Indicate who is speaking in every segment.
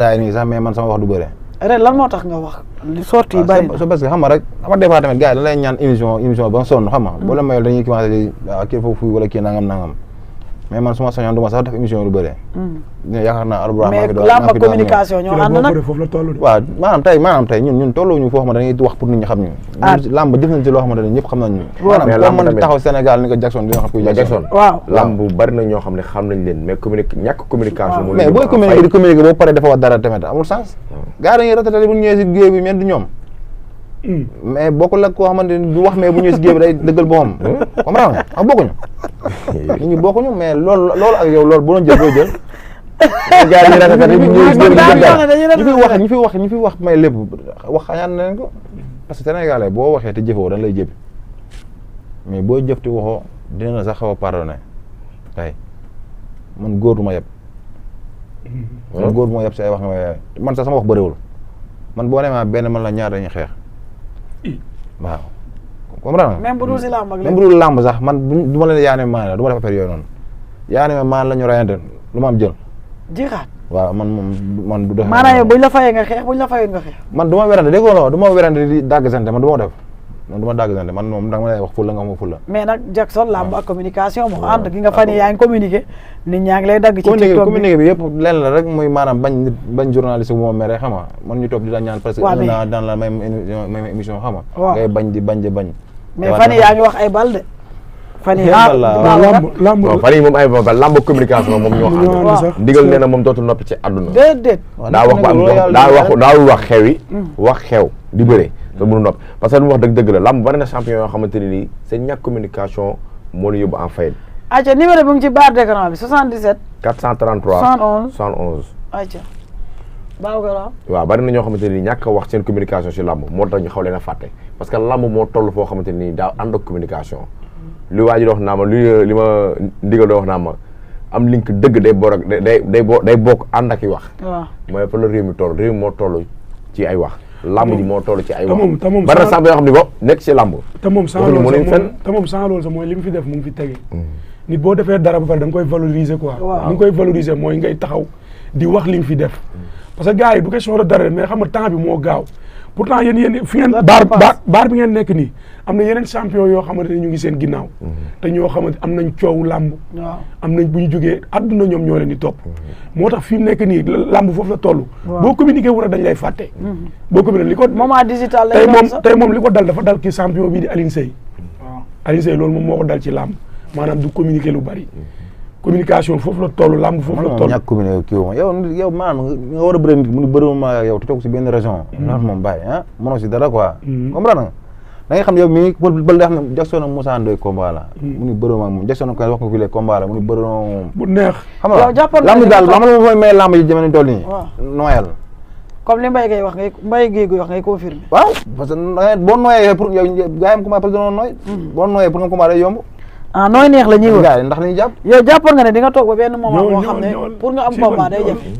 Speaker 1: saa nii sax mais man sama wax du bëre.
Speaker 2: ren lan moo tax nga wax li sorti yi bari na
Speaker 1: parce que xam nga rek xam nga des fois tamit gars yi dañ lay ñaan émission ba nga sonn xam nga boo leen mayoo dañuy commencé di kii foofu wala kii nangam mais man su ma soñoon du ma sax def émission lu bëre yaakaar naa Albourakh
Speaker 2: mais lamb ak communication ñoo ànd nag
Speaker 1: waaw maanaam tey ñun tolluwuñu foo xamante dañuy wax pour nit ñi xam ñu lamb def nañ ci loo xamante ne ñëpp xam nañ maanaam boo mën taxaw Sénégal ni ko Jackson dina xam kuy Jackson
Speaker 2: waaw
Speaker 3: lamb bari na ñoo xam ne xam nañ leen mais ñàkk communication
Speaker 1: mais booy communiquer di communiquer boo paree dafa wax dara tamit amul sens gars dañuy retraité bu ñu ñëwee si géew bi mel du ñoom mais bokkul ak koo xamante ni du wax mais bu ñëwee si géew bi day dëggal boppam comprendre nga am bokkuñu nit ñi bokkuñu mais loolu ak yow loolu bu doon jël booy jël gars yi rafetlu ñu ñëw si géew bi ñu fi wax may lépp wax xañaan na leen ko parce que Sénégalais boo waxee te jëfoo dañ lay jëf mais boo jëf te waxoo dina la sax xaw a pardonné tey man góor du ma yeb man góor du ma yeb si ay wax nga may man sax sama wax bëriwul man boo nee ma benn man la ñaar dañuy xeex waaw comprendre nga
Speaker 2: même bu dul si làmb ak
Speaker 1: même bu dul làmb sax man du ma leen yaane maan la du ma def affaire yooyu noonu yaane maan la ñu rayante lu ma am jël
Speaker 2: jixaat
Speaker 1: waaw man du def
Speaker 2: maanaam yow buñ la fayee nga xeex buñ la fayee nga xeex
Speaker 1: man du ma werante déggoo la du ma werante di dàgg sante man du ma def man du ma dàgg sante man moom danga ma lay wax fulla nga ma fulla
Speaker 2: mais nag Jackson làmb ak communication moo ànd gi nga fan yaa ngi communiqué nit ñaa ngi lay dagg ci TikTok
Speaker 1: communiqué bi yëpp lenn la rek muy maanaam bañ journaliste bu moom mere xam nga man ñu topp di la ñaan parce que dans la même émission xam nga ngay bañ di bañ
Speaker 2: mais fan yaa ngi wax ay bal de fan yi
Speaker 3: lamb fan yi moom ay bal lamb communication moom ñoo xam ndigal nee na moom dootul noppi ci àdduna
Speaker 2: déedéet
Speaker 3: daa wax ba am daawul wax xew yi wax xew di bëre te mënu noppi parce que lu mu wax dëgg la lamb bari na champion yoo xamante ne nii seen ñàkk communication moo ñu yóbbu en faillite.
Speaker 2: ayca numéro bi mu ci barre d'écran bi 77
Speaker 3: 433 71
Speaker 2: ayca baaw ga
Speaker 3: waaw bari na ñoo xamante ne nii ñàkk a wax seen communication si lamb moo tax ñu xaw leen a fàtte parce que lamb moo toll foo xamante ne nii daa ànd ak communication li waa ji di wax naa ma li ma ndigal doo wax naa ma am link dëgg day bokk ànd ak i wax.
Speaker 2: waaw
Speaker 3: mooy fa la réew mi moo toll ci ay wax. lamb ji moo toll ci ay wax.
Speaker 4: te moom
Speaker 3: bari na sàmp yoo xam ne nekk ci lamb.
Speaker 4: te moom sans loolu sax mooy li mu fi def mu ngi fi tege. nit boo defee dara ba pare da nga koy valoriser quoi. waaw ni nga koy valoriser mooy ngay taxaw di wax li nga fi def. parce que gars yi du question de dara mais xam nga temps bi moo gaaw. pourtant yéen fi ngeen baar bi ngeen nekk nii am na yeneen champion yoo xamante ne ñu ngi seen ginnaaw te ñoo xamante am nañ coow làmb am nañ bu ñu jógee àdduna ñoom ñoo leen di topp moo tax fi mu nekk nii làmb foofu la toll boo communiqué wu rek dañ lay fàtte boo communiqué li ko
Speaker 2: moment digital
Speaker 4: tey moom li ko dal dafa dal ki champion bii di Alioune Seye Alioune Seye loolu moom moo ko dal ci làmb maanaam du communiqué lu bari communication foofu la toll làmb foofu la toll.
Speaker 1: ñàkk communiqué kii woo yow maanaam nga war a bëri nit mu bëri ma yow te toog si benn région. loolu moom bàyyi mënoo si dara quoi. comprendre nga da nga xam ne yow mii bël day xam ne Jackson ak Moussa Ndoye combat la. mu ni bëri ma moom Jackson ko wax ko fii léegi combat la mu ni bëri moom.
Speaker 4: bu neex.
Speaker 1: xam nga lamb daal xam nga mooy may lamb yi jamono toll nii. nooyal.
Speaker 2: comme li Mbaye Gueye wax ngay confirmer.
Speaker 1: waaw parce que boo nooyee pour yow gars yi combat parce que dañoo nooy. boo nooyee pour nga combat day yomb.
Speaker 2: nooy neex la ñuy wax
Speaker 1: ndax lañuy jàpp
Speaker 2: yow jàppoon nga ne di nga toog ba benn moment boo xam ne pour nga am combat day jafe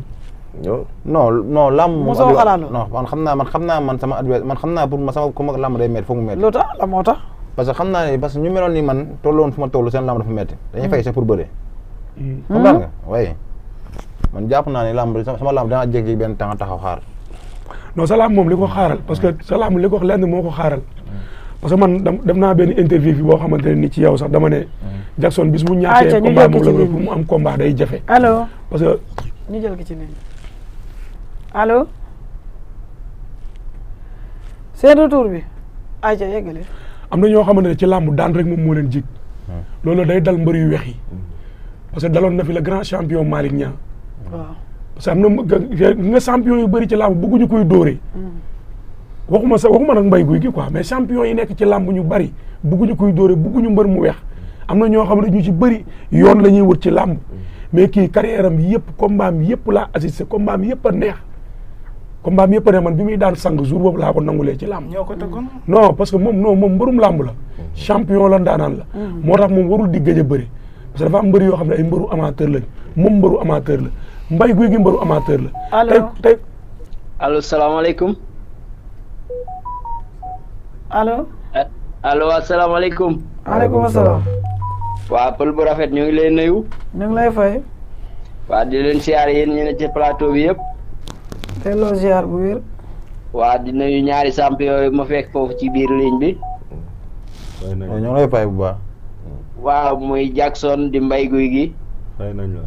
Speaker 1: non lamb
Speaker 2: mosoo xalaat
Speaker 1: non man xam naa man sama adversaire man xam naa pour ma sama comme lamb day métti foog mu métti
Speaker 2: lu tax la moo tax
Speaker 1: parce que xam naa ne parce que ñu meloon ni man tolloon fu ma toll seen lamb dafa métti dañuy fay sax pour bëree comprendre nga waaye man jàpp naa ne lamb sama lamb danaa jéggi benn temps taxaw xaar
Speaker 4: non sa lamb moom li ko xaaral parce que sa lamb li ko wax lenn moo ko xaaral parce que man dem naa benn interview bi boo xamante ne ni ci yow sax dama ne Jackson bis mu ñàkkee combat moom la pour mu am combat day jafe.
Speaker 2: allo
Speaker 4: parce que
Speaker 2: ñu jël ki ci ligne allo seen retour bi ayca yeggale
Speaker 4: am na ñoo xamante ne ci làmb daan rek moom moo leen jig loolu day dal mbër yu weex yi parce que daloon na fi le grand champion Malick Niang
Speaker 2: waaw
Speaker 4: parce que am na nga champion yu bëri ci làmb bëgguñu koy dóoree waxuma nag mbay guy gi quoi mais champion yi nekk ci làmb ñu bëri bëgguñu koy dóoree bëgguñu mbër mu weex am na ñoo xam ne ñu ci bëri yoon la ñuy wër ci làmb mais kii carrière am yëpp combat am yëpp laa assisté combat am yëpp a neex combat am yëpp a neex man bi muy daan sang jour boobu laa ko nangulee ci làmb.
Speaker 2: ñoo ko tëggoon
Speaker 4: non parce que moom mbërum làmb la champion la ndaanaan la moo tax moom warul di gëj a bëri parce que dafa am mbëri yoo xam ne ay mbëru amateur lañ moom mbëru amateur la mbay guy gi mbëru amateur la.
Speaker 2: allo
Speaker 4: tey
Speaker 5: allo salaamaaleykum.
Speaker 2: allo.
Speaker 5: allo asalaamaaleykum.
Speaker 2: maaleykum salaam.
Speaker 5: waa pël bu rafet ñu ngi lay nuyu.
Speaker 2: ñu ngi lay fay.
Speaker 5: waa di leen siyaar yéen ñu ne ci plateau bi yëpp.
Speaker 2: delloo ziar bu wér.
Speaker 5: waa di nuyu ñaari champion yooyu ma fekk foofu ci biir ligne bi.
Speaker 1: ñoo ngi lay fay bu baax.
Speaker 5: waaw muy Jackson di Mbaye Guy gi.
Speaker 6: fay nañ la.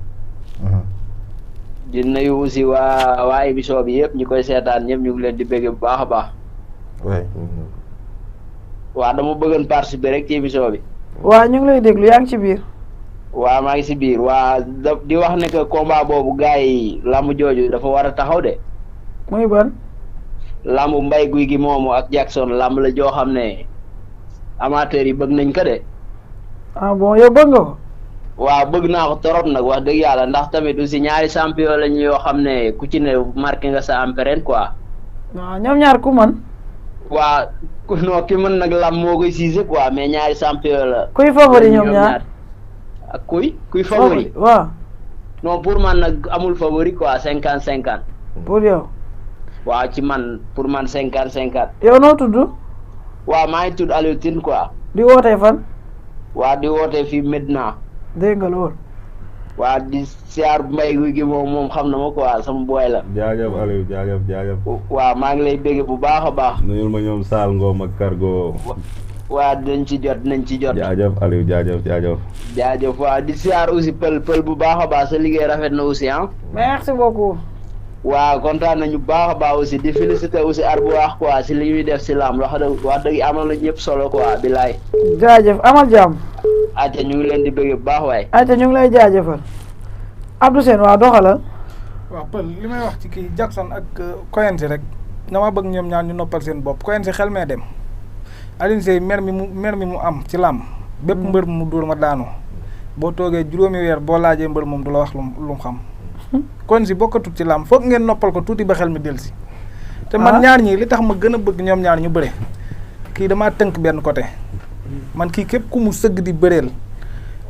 Speaker 5: di nuyu aussi waa émission bi yëpp ñi koy seetaan ñëpp ñu ngi leen di bëgg bu baax a baax.
Speaker 1: oui.
Speaker 5: waa dama bëggoon participer rek ci émission bi.
Speaker 2: waa ñu ngi lay déglu yaa ngi ci biir.
Speaker 5: waa maa ngi si biir waa di wax ne que combat boobu gars yi lamb jooju dafa war a taxaw de.
Speaker 2: muy ban.
Speaker 5: lamb Mbaye Guy gi moomu ak Jackson lamb la joo xam ne amateurs yi bëgg nañ ko de.
Speaker 2: ah bon yow bëgg nga ko.
Speaker 5: waaw bëgg naa ko torop nag wax dëgg yàlla ndax tamit aussi ñaari champion lañu yoo xam ne ku ci ne marqué nga sa empreinte quoi.
Speaker 2: waaw ñoom ñaar ku man.
Speaker 5: waa non ki mën nag lam moo koy siise quoi mais ñaari champion la.
Speaker 2: kuy favori ñoom ñaar.
Speaker 5: ak kuy favori.
Speaker 2: waaw.
Speaker 5: non pour man nag amul favori quoi 50-50.
Speaker 2: pour yow.
Speaker 5: waaw ci man pour man 50-50.
Speaker 2: yow noo tudd.
Speaker 5: waaw maa ngi tudd Aliou Tine quoi.
Speaker 2: di wootee fan.
Speaker 5: waa di wootee fii Medina.
Speaker 2: dégg nga lool.
Speaker 5: waa di siyaar Mbaye Guy gi moom xam na ma quoi sama boy la.
Speaker 6: jaajëf Aliou jaajëf.
Speaker 5: waaw maa ngi lay bégg bu baax a baax.
Speaker 6: nuyul ma ñoom Saal Ngom ak Cargo.
Speaker 5: waa dinañ ci jot.
Speaker 6: jaajëf Aliou jaajëf.
Speaker 5: jaajëf waa di siyaar aussi pël bu baax a baax sa liggéey rafet na aussi ah.
Speaker 2: merci beaucoup.
Speaker 5: waaw kontaan nañu baax a baax aussi di féliciter aussi Arbourakh quoi si li ñuy def si lamb wax dëgg amal na ñëpp solo quoi bilaay.
Speaker 2: jaajëf amal jàmm.
Speaker 5: ate ñu ngi leen di bëgg bu baax waaye.
Speaker 2: ate ñu ngi lay jaajëfal. Abdou Sène waa doxalal.
Speaker 7: waaw pël li may wax ci kii Jackson ak Coense rek dama bëgg ñoom ñaar ñu noppal seen bopp Coense xel mee dem Alioune Seye mer mi mu am ci làmb bépp mbër mu dóor ma daanu boo toogee juróomi weer boo laajee mbër moom du la wax lu mu xam Coense bokkatut ci làmb foog ngeen noppal ko tuuti ba xel mi dellusi te man ñaar ñii li tax ma gën a bëgg ñoom ñaar ñu bëre kii damaa tënk benn côté man kii képp ku mu sëgg di bëreel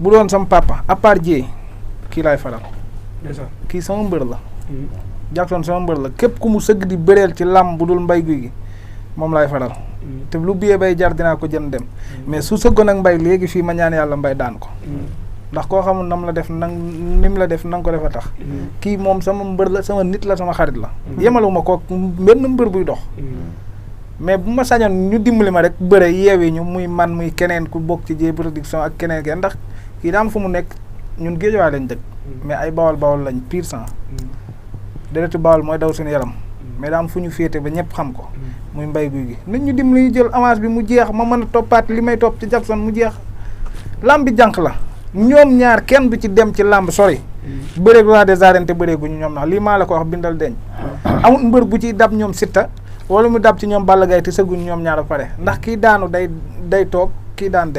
Speaker 7: bu doon sama papa à part Dieye kii laay faral kii sama mbër la Jackson sama mbër la képp ku mu sëgg di bëreel ci làmb bu dul Mbaye Guy gi moom laay faral te lu biyee bay jar dinaa ko jënd dem mais su sëggoon ak Mbaye léegi fii ma ñaan yàlla Mbaye daan ko ndax koo xamul nam la def ni mu la def na nga ko def a tax kii moom sama mbër la sama nit la sama xarit la yemaluma ko benn mbër buy dox mais bu ma sañoon ñu dimbali ma rek bëre yeewee ñu muy man muy keneen ku bokk ci Dieye Production ak keneen kenn ndax kii daam fu mu nekk ñun Géejawaay lañ dëkk mais ay bawal lañ pur sang deretu bawal mooy daw suñu yaram mais daam fu ñu féete ba ñëpp xam ko muy Mbaye Guy gi nañ ñu dimbali ñu jël avance bi mu jeex ma mën a toppaat li may topp ci Jackson mu jeex lamb bi jànq la ñoom ñaar kenn du ci dem ci lamb sori bëreeg roi des arènes te bëreeguñu ñoom nax lii maa la ko wax bindal deñ amul mbër bu ciy dab ñoom Siteu wala mu dab ci ñoom Balla Gaye te sëgguñu ñoom ñaar a pare ndax kii daanu day toog kii daan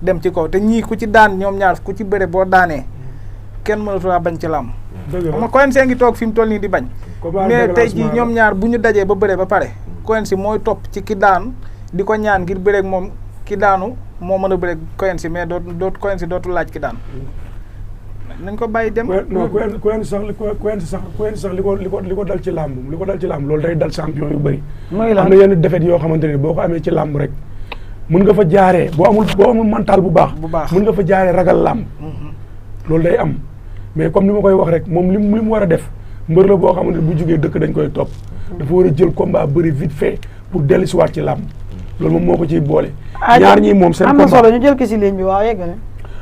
Speaker 7: dem ci kaw te ñii ku ci daan ñoom ñaar ku ci bëre boo daanee kenn mënatu laa bañ ci làmb ma Coense ngi toog fi mu toll nii di bañ mais tey jii ñoom ñaar bu ñu dajee ba bëre ba pare Coense mooy topp ci ki daan di ko ñaan ngir bëreeg moom ki daanu moo mën a bëreeg Coense mais Coense dootul laaj ki daan nañ ko bàyyi dem.
Speaker 4: non Coense sax li ko dal ci làmb loolu day dal champion yu bëri. am na yenn défaite yoo xamante ne boo ko amee ci làmb rek mun nga fa jaaree boo amul mental bu baax. mun nga fa jaaree ragal làmb. loolu day am mais comme ni ma koy wax rek moom li mu war a def mbër la boo xamante ne bu jugee dëkk dañ koy topp. dafa war a jël combat bëri vite fait pour dellusiwaat ci làmb loolu moom moo ko ciy boole. ñaar ñii moom seen combat
Speaker 2: am na solo ñu jël ki si ligne bi waaw yeggale.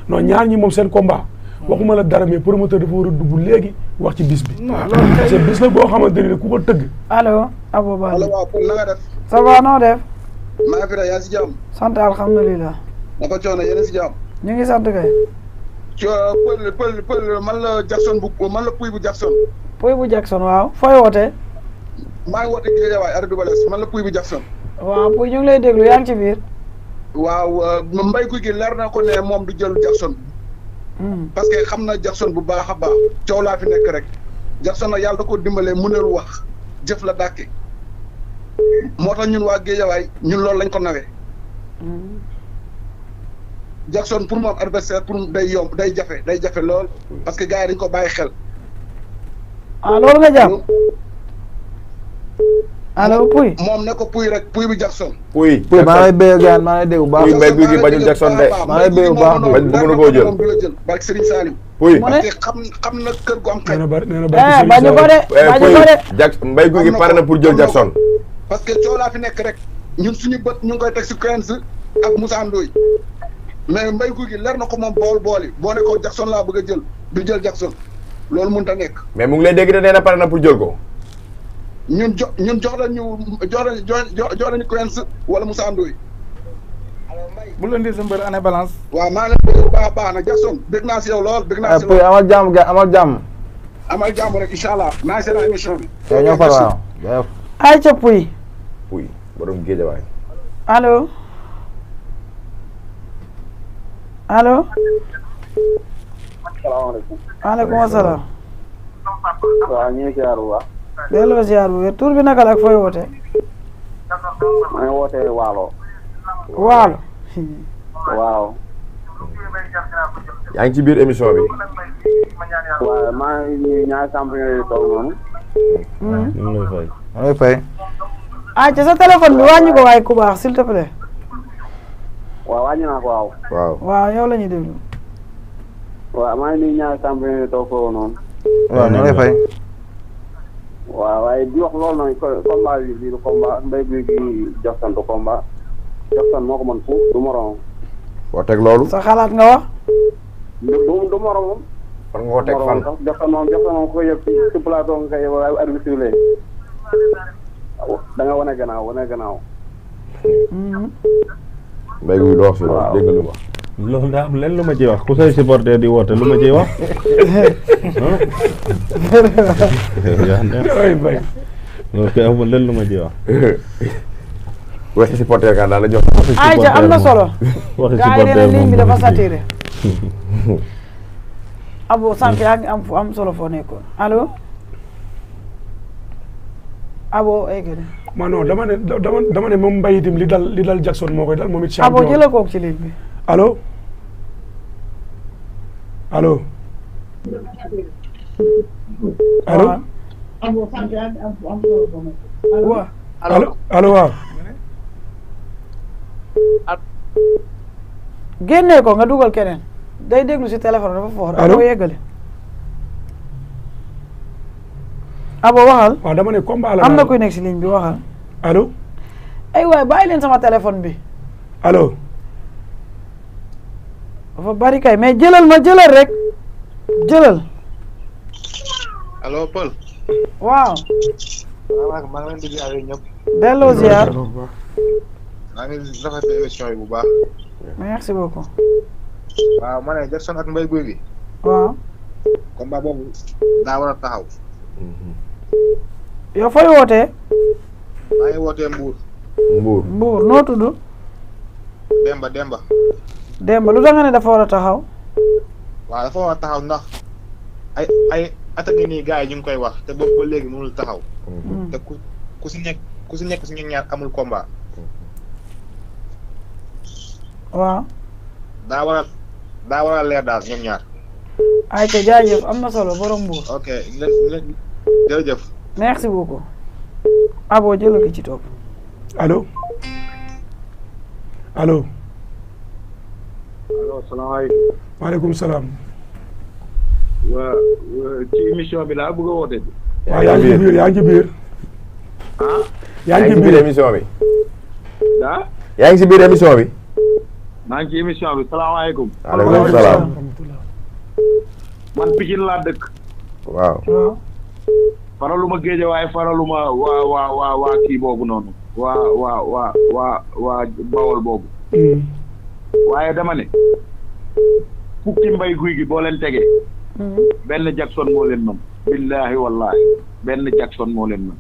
Speaker 4: non ñaar ñi moom seen combat. waxuma la dara mais promoteur dafa war a dugg léegi wax ci bis bi. parce que bis la boo xamante ne ku ko tëgg.
Speaker 2: allo Abou Ba.
Speaker 8: allo waaw Pël na nga def.
Speaker 2: ça va noo def.
Speaker 8: maa ngi fi de yaa ngi si jàmm.
Speaker 2: sant alhamdulilah.
Speaker 8: naka coono yéen a si jàmm.
Speaker 2: ñu ngi sant kay.
Speaker 8: Pël man la Jackson man la Pouy bu Jackson.
Speaker 2: Pouy bu Jackson waaw fooy wootee.
Speaker 8: maa ngi woote Guédiawaye arrêt du Balès man la Pouy bu Jackson.
Speaker 2: waaw Pouy ñu ngi lay déglu yaa ngi ci biir.
Speaker 8: waaw Mbaye Guy gi leer na ko ne moom du jël Jackson. parce que xam na Jackson bu baax a baax coow laa fi nekk rek Jackson nag yàlla da ko dimbalee mënul wax jëf la dàkke moo tax ñun waa Géejawaay ñun loolu lañ ko nawee Jackson pour moom adversaire pour day yomb day jafe lool parce que gars yi dañ ko bàyyi xel.
Speaker 2: ah loolu nga jàpp. allo Pouy.
Speaker 8: moom ne ko Pouy rek Pouy bi Jackson.
Speaker 3: Pouy
Speaker 1: maa lay béy gaan maa lay dégg bu baax.
Speaker 3: Pouy Mbaye Gouy Gui bañul Jackson de.
Speaker 1: maa lay béy bu baax
Speaker 3: bañ bëgg na koo jël.
Speaker 8: moom du la jël barke Serigne Salim.
Speaker 3: Pouy
Speaker 2: mu ne
Speaker 8: parce que xam na kër gu am xaj.
Speaker 2: bañu ko de bañu ko de.
Speaker 3: Mbaye Gouy Gui pare na pour jël Jackson.
Speaker 8: parce que coow laa fi nekk rek ñun suñu bët ñu ngi koy teg si Quench ak Moussa Ndoye mais Mbaye Gouy Gui leer na ko moom bool yi boo ne ko Jackson laa bëgg a jël du jël Jackson loolu mënut a nekk.
Speaker 3: mais mu ngi lay dégg de nee na pare na pour jël ko.
Speaker 8: ñun jox nañu Quench wala Moussa Ndoye.
Speaker 7: bu la ndil sa mbër année balance.
Speaker 8: waaw maa ngi leen di baax na Jackson dégg naa si yow lool dégg naa si
Speaker 1: Pouy amal jàmm ga amal jàmm.
Speaker 8: amal jàmm rek incha allah naa seen émission bi.
Speaker 1: yow ñoo far waaw.
Speaker 2: ayca Pouy.
Speaker 3: Pouy borom Géejawaay.
Speaker 2: allo. allo.
Speaker 9: salaamaaleykum.
Speaker 2: maaleykum salaam.
Speaker 9: waaw ñu ngi ziar bu baax.
Speaker 2: delloo ziar bu wér tur bi naka la ak fooy wootee.
Speaker 9: maa ngi wootee Waalo.
Speaker 2: Waalo.
Speaker 9: waaw.
Speaker 3: yaa ngi ci biir émission bi.
Speaker 9: waaw maa ngi nuyu ñaari champion yi toog noonu.
Speaker 6: ñu ngi lay fay.
Speaker 1: maa lay fay.
Speaker 2: ayca sa téléphone bi wàññi ko waaye ku baax s'il te plaît.
Speaker 9: waaw wàññi naa ko waaw.
Speaker 3: waaw
Speaker 2: waaw yow la ñuy déglu.
Speaker 9: waaw maa ngi nuyu ñaari champion yi toog foofu noonu.
Speaker 1: waaw ñu lay fay.
Speaker 9: waaw waaye di wax loolu nag combat bi lii du combat Mbaye Gouy Gui Jackson du combat Jackson moo ko mën fuuf du moroom.
Speaker 3: foo teg loolu.
Speaker 2: sa xalaat nga wax.
Speaker 9: du moroomam.
Speaker 3: fan nga ko teg fan.
Speaker 9: Jackson moom ko yëg ci plateau nga koy yëg waaye arbitre da nga wane gannaaw.
Speaker 3: Mbaye Gouy Gui doo wax si loolu dégg nga lu ma.
Speaker 6: loolu daa am leen lu ma ciy wax ku say supporter di woote lu ma ciy wax. loolu kay amul leen lu ma ciy wax.
Speaker 3: waxi supporter kan daal la jox.
Speaker 2: ayca am na solo.
Speaker 6: waxi
Speaker 2: gars yi nee na
Speaker 6: supporter
Speaker 2: ligne bi
Speaker 6: moom
Speaker 2: dafa saturé. Abo sànq yaa ngi am fu am solo foo nekkoon allo. Abo egg
Speaker 4: ma non dama ne moom Mbaye itam li dal Jackson moo koy dal moom it.
Speaker 2: Abo jëlee koog ci ligne bi.
Speaker 4: allo. allo. allo.
Speaker 2: waaw.
Speaker 4: allo waaw.
Speaker 2: génnee ko nga dugal keneen day déglu si téléphone dafa foor.
Speaker 4: allo
Speaker 2: Abo yeggale. Abo waxal.
Speaker 4: waaw dama ne combat la
Speaker 2: am na kuy nekk si ligne bi waxal.
Speaker 4: allo.
Speaker 2: ay waay bàyyi leen sama téléphone bi.
Speaker 4: allo.
Speaker 2: dafa bari kay mais jëlal rek jëlal.
Speaker 10: allo Paul.
Speaker 2: waaw.
Speaker 10: waaw maa ngi leen di ziar ñëpp.
Speaker 2: delloo ziar.
Speaker 10: maa ngi rafetlu émission yi bu baax.
Speaker 2: merci beaucoup.
Speaker 10: waaw ma ne Jackson ak Mbaye Gouy Gui.
Speaker 2: waaw.
Speaker 10: combat boobu daa war a taxaw.
Speaker 2: yow fooy wootee.
Speaker 10: maa ngi wootee Mbour.
Speaker 2: Mbour noo tudd.
Speaker 10: Demba.
Speaker 2: lu tax nga ne dafa war a taxaw.
Speaker 10: waaw dafa war a taxaw ndax ay at a ngi nii gars yi ñu ngi koy wax te boobu ba léegi mënul taxaw. te ku si nekk si ñun ñaar amul combat.
Speaker 2: waaw.
Speaker 10: daa war a leer daal ñoom ñaar.
Speaker 2: ay te jaajëf am na solo borom Mbour.
Speaker 10: ok jërëjëf.
Speaker 2: merci beaucoup. Abo jël ki ci topp.
Speaker 4: allo. allo.
Speaker 9: allo salaamaaleykum.
Speaker 4: maaleykum salaam.
Speaker 9: waa ci émission bi laa bëgg a woote.
Speaker 4: waaw yaa ngi ci biir.
Speaker 9: ah.
Speaker 3: yaa ngi ci biir émission bi.
Speaker 9: ah.
Speaker 3: yaa ngi ci biir émission bi.
Speaker 9: maa ngi ci émission bi salaamaaleykum.
Speaker 3: waaleykum salaam.
Speaker 9: man Pikine laa dëkk.
Speaker 3: waaw.
Speaker 9: faraluma Géejawaay faraluma waa kii boobu noonu. waa Bawol boobu. waaye dama ne. fukki Mbaye Gouy Gui boo leen tegee. benn Jackson moo leen mën. billaahi wallaahi benn Jackson moo leen mën.